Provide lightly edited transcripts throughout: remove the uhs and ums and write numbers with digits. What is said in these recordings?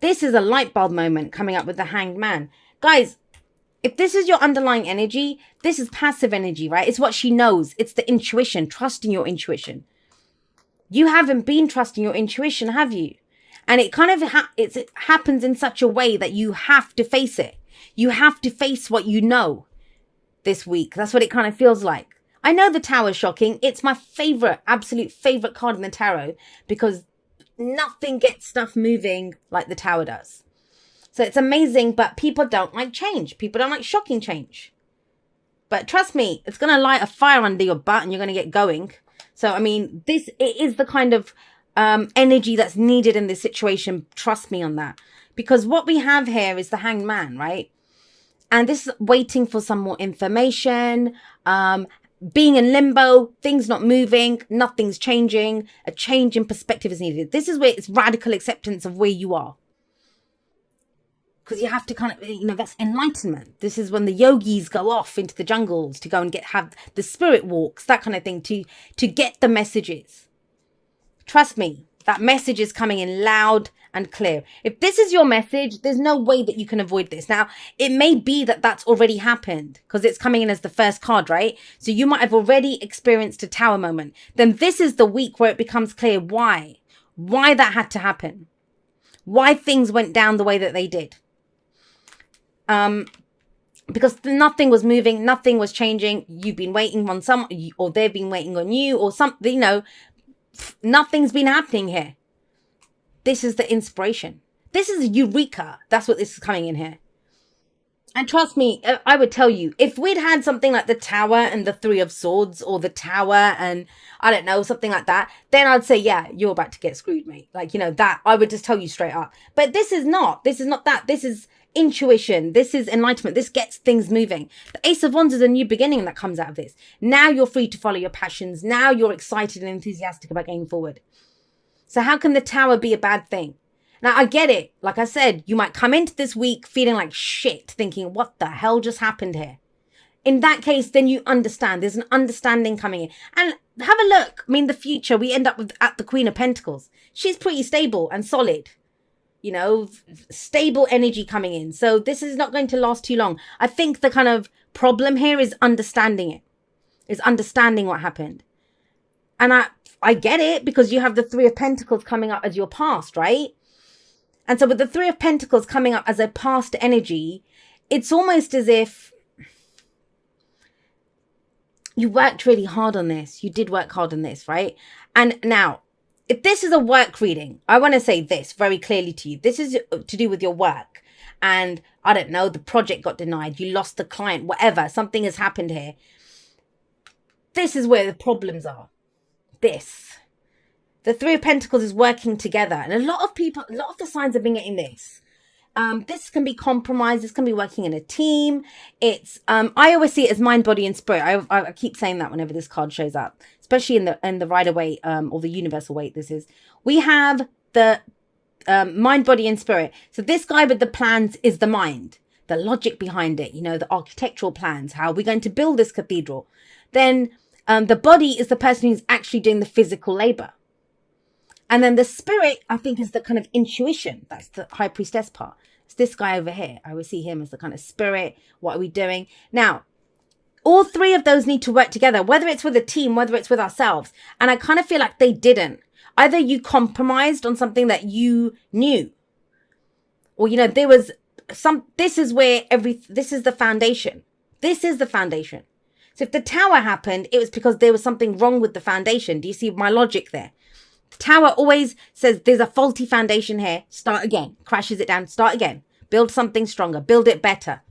This is a light bulb moment coming up with the Hanged Man. Guys, if this is your underlying energy, this is passive energy, right? It's what she knows. It's the intuition, trusting your intuition. You haven't been trusting your intuition, have you? And it kind of it happens in such a way that you have to face it. You have to face what you know this week. That's what it kind of feels like. I know the Tower is shocking. It's my favorite, absolute favorite card in the tarot because nothing gets stuff moving like the Tower does. So it's amazing, but people don't like change. People don't like shocking change. But trust me, it's going to light a fire under your butt and you're going to get going. So, I mean, it is the kind of energy that's needed in this situation. Trust me on that. Because what we have here is the Hanged Man, right? And this is waiting for some more information, being in limbo, things not moving, nothing's changing, a change in perspective is needed. This is where it's radical acceptance of where you are. Because you have to kind of, that's enlightenment. This is when the yogis go off into the jungles to go and have the spirit walks, that kind of thing, to get the messages. Trust me, that message is coming in loud and clear. If this is your message, there's no way that you can avoid this. Now, it may be that that's already happened because it's coming in as the first card, right? So you might have already experienced a Tower moment. Then this is the week where it becomes clear why that had to happen. Why things went down the way that they did. Because nothing was moving, nothing was changing. You've been waiting on or they've been waiting on you or something, nothing's been happening here. This is the inspiration. This is eureka. That's what this is coming in here. And trust me, I would tell you, if we'd had something like the Tower and the Three of Swords or the Tower and I don't know, something like that, then I'd say, yeah, you're about to get screwed, mate. That I would just tell you straight up. But this is not that. This is intuition. This is enlightenment. This gets things moving. The Ace of Wands is a new beginning that comes out of this. Now you're free to follow your passions. Now you're excited and enthusiastic about going forward. So how can the Tower be a bad thing? Now, I get it. Like I said, you might come into this week feeling like shit, thinking, what the hell just happened here? In that case, then you understand. There's an understanding coming in. And have a look. I mean, the future, we end up at the Queen of Pentacles. She's pretty stable and solid. Stable energy coming in. So this is not going to last too long. I think the kind of problem here is understanding it. Is understanding what happened. And I get it because you have the Three of Pentacles coming up as your past, right? And so with the Three of Pentacles coming up as a past energy, it's almost as if you worked really hard on this. You did work hard on this, right? And now, if this is a work reading, I want to say this very clearly to you. This is to do with your work. And I don't know, the project got denied. You lost the client, whatever. Something has happened here. This is where the problems are. This. The Three of Pentacles is working together. And a lot of the signs have been getting this. This can be compromised. This can be working in a team. It's, I always see it as mind, body, and spirit. I keep saying that whenever this card shows up, especially in the Rider-Waite, or the Universal Weight. We have the, mind, body, and spirit. So this guy with the plans is the mind, the logic behind it, the architectural plans, how we're going to build this cathedral. Then, the body is the person who's actually doing the physical labor. And then the spirit, I think, is the kind of intuition. That's the High Priestess part. It's this guy over here. I would see him as the kind of spirit. What are we doing? Now, all three of those need to work together, whether it's with a team, whether it's with ourselves. And I kind of feel like they didn't. Either you compromised on something that you knew. Or, there was this is where this is the foundation. This is the foundation. So if the Tower happened, it was because there was something wrong with the foundation. Do you see my logic there? Tower always says there's a faulty foundation here. Start again. Crashes it down. Start again. Build something stronger. Build it better.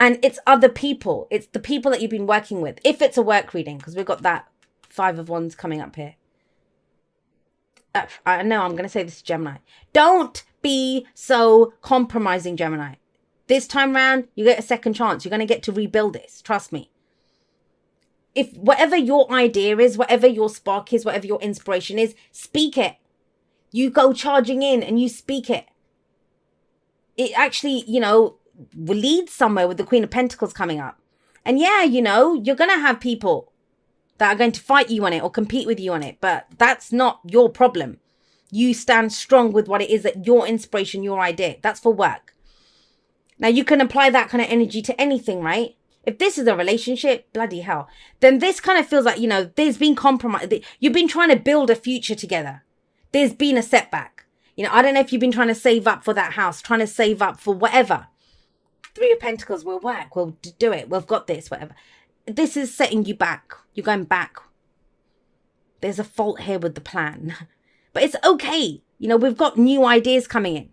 And it's other people. It's the people that you've been working with. If it's a work reading, because we've got that Five of Wands coming up here. I know I'm going to say this to Gemini. Don't be so compromising, Gemini. This time round, you get a second chance. You're going to get to rebuild this. Trust me. If whatever your idea is, whatever your spark is, whatever your inspiration is, speak it. You go charging in and you speak it. It actually, will lead somewhere with the Queen of Pentacles coming up. And yeah, you're going to have people that are going to fight you on it or compete with you on it. But that's not your problem. You stand strong with what it is that your inspiration, your idea. That's for work. Now you can apply that kind of energy to anything, right? If this is a relationship, bloody hell, then this kind of feels like, there's been compromise. You've been trying to build a future together. There's been a setback. I don't know if you've been trying to save up for that house, trying to save up for whatever. Three of Pentacles will work. We'll do it. We've got this, whatever. This is setting you back. You're going back. There's a fault here with the plan. But it's okay. We've got new ideas coming in.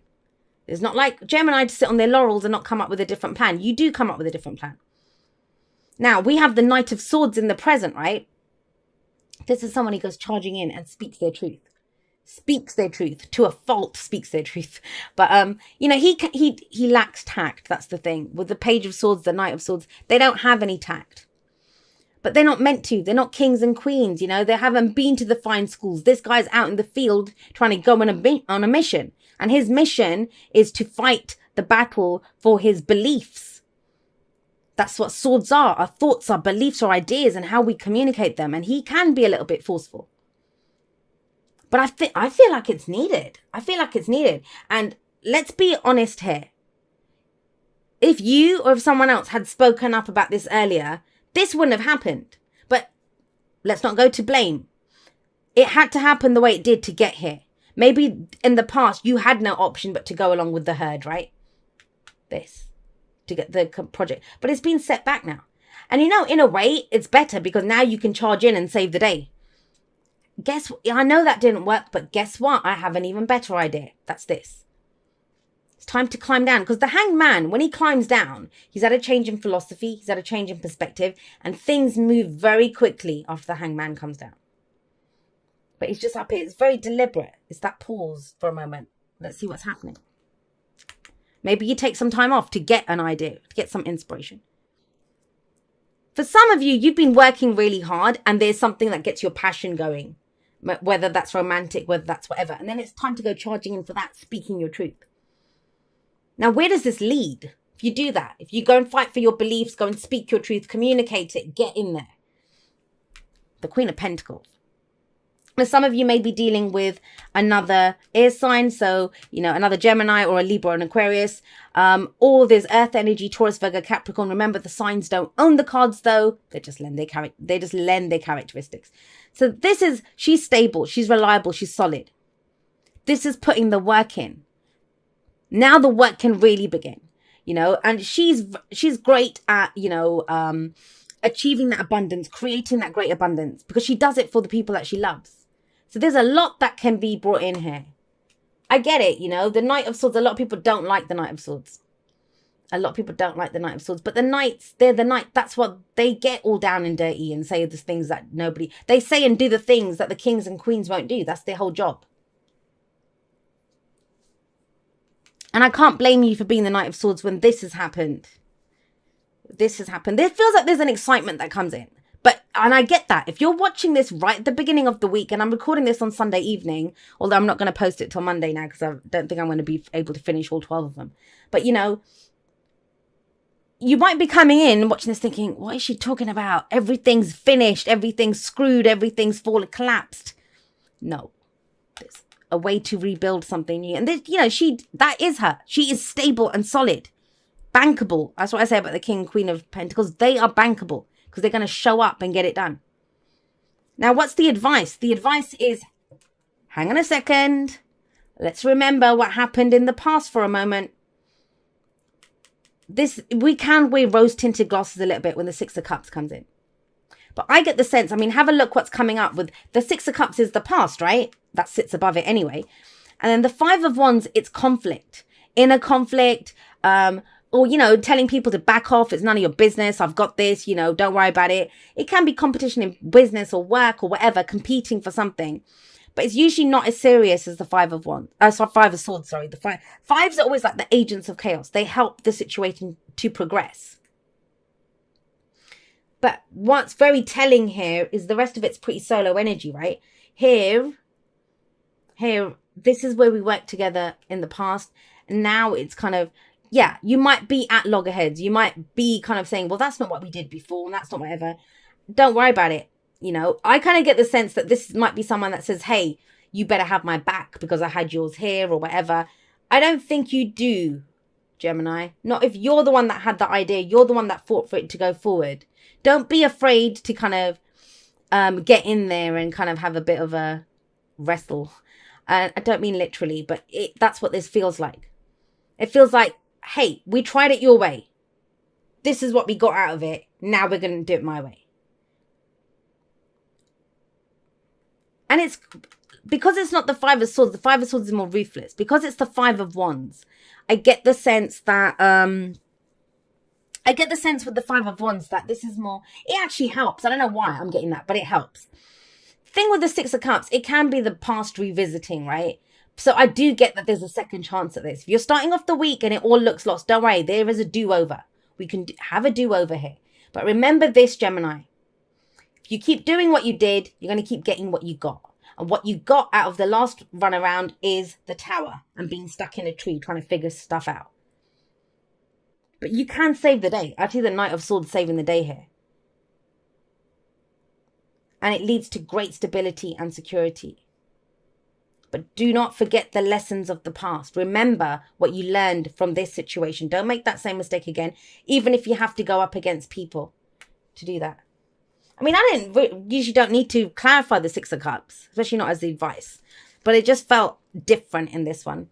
It's not like Gemini to sit on their laurels and not come up with a different plan. You do come up with a different plan. Now, we have the Knight of Swords in the present, right? This is someone who goes charging in and speaks their truth. Speaks their truth. To a fault, speaks their truth. But, he lacks tact. That's the thing. With the Page of Swords, the Knight of Swords, they don't have any tact. But they're not meant to. They're not kings and queens, They haven't been to the fine schools. This guy's out in the field trying to go on a mission. And his mission is to fight the battle for his beliefs. That's what swords are. Our thoughts, our beliefs, our ideas, and how we communicate them. And he can be a little bit forceful. But I feel like it's needed. And let's be honest here. If you or if someone else had spoken up about this earlier, this wouldn't have happened. But let's not go to blame. It had to happen the way it did to get here. Maybe in the past, you had no option but to go along with the herd, right? This. To get the project. But it's been set back now. And in a way, it's better because now you can charge in and save the day. I know that didn't work, but guess what? I have an even better idea. That's this. It's time to climb down. Because the Hanged Man, when he climbs down, he's had a change in philosophy. He's had a change in perspective. And things move very quickly after the Hanged Man comes down. But he's just up here. It's very deliberate. It's that pause for a moment. Let's see what's happening. Maybe you take some time off to get an idea, to get some inspiration. For some of you, you've been working really hard and there's something that gets your passion going, whether that's romantic, whether that's whatever. And then it's time to go charging in for that, speaking your truth. Now, where does this lead? If you do that, if you go and fight for your beliefs, go and speak your truth, communicate it, get in there. The Queen of Pentacles. Now, some of you may be dealing with another air sign. So, another Gemini or a Libra or an Aquarius. Or there's Earth energy, Taurus, Virgo, Capricorn. Remember, the signs don't own the cards, though. They just lend their characteristics. So she's stable. She's reliable. She's solid. This is putting the work in. Now the work can really begin, and she's great at, achieving that abundance, creating that great abundance because she does it for the people that she loves. So there's a lot that can be brought in here. I get it, the Knight of Swords. A lot of people don't like the Knight of Swords. But the Knights, they're the Knight. That's what they get all down and dirty and say the things that they say and do the things that the kings and queens won't do. That's their whole job. And I can't blame you for being the Knight of Swords when this has happened. There feels like there's an excitement that comes in. And I get that. If you're watching this right at the beginning of the week, and I'm recording this on Sunday evening, although I'm not going to post it till Monday now because I don't think I'm going to be able to finish all 12 of them. But, you might be coming in watching this thinking, what is she talking about? Everything's finished. Everything's screwed. Everything's collapsed. No. There's a way to rebuild something new. And, that is her. She is stable and solid. Bankable. That's what I say about the King and Queen of Pentacles. They are bankable. Because they're going to show up and get it done. Now, what's the advice? The advice is, hang on a second. Let's remember what happened in the past for a moment. We can wear rose-tinted glasses a little bit when the Six of Cups comes in. But I get the sense, have a look what's coming up with the Six of Cups is the past, right? That sits above it anyway. And then the Five of Wands, it's conflict. Inner conflict, or, telling people to back off. It's none of your business. I've got this, don't worry about it. It can be competition in business or work or whatever, competing for something. But it's usually not as serious as the Five of Swords, sorry. The fives are always like the agents of chaos. They help the situation to progress. But what's very telling here is the rest of it's pretty solo energy, right? Here, this is where we worked together in the past. And now it's kind of, yeah, you might be at loggerheads. You might be kind of saying, well, that's not what we did before. And that's not whatever. Don't worry about it. I kind of get the sense that this might be someone that says, hey, you better have my back because I had yours here or whatever. I don't think you do, Gemini. Not if you're the one that had the idea. You're the one that fought for it to go forward. Don't be afraid to kind of get in there and kind of have a bit of a wrestle. I don't mean literally, but that's what this feels like. It feels like, hey, we tried it your way. This is what we got out of it. Now we're going to do it my way. And it's because it's not the Five of Swords. The Five of Swords is more ruthless. Because it's the Five of Wands, I get the sense that with the Five of Wands that this is more, it actually helps. I don't know why I'm getting that, but it helps. Thing with the Six of Cups, it can be the past revisiting, right? So I do get that there's a second chance at this. If you're starting off the week and it all looks lost, don't worry, there is a do-over. We can have a do-over here. But remember this, Gemini. If you keep doing what you did, you're going to keep getting what you got. And what you got out of the last run around is the Tower and being stuck in a tree trying to figure stuff out. But you can save the day. I see the Knight of Swords saving the day here. And it leads to great stability and security. But do not forget the lessons of the past. Remember what you learned from this situation. Don't make that same mistake again, even if you have to go up against people to do that. I mean, usually don't need to clarify the Six of Cups, especially not as the advice. But it just felt different in this one.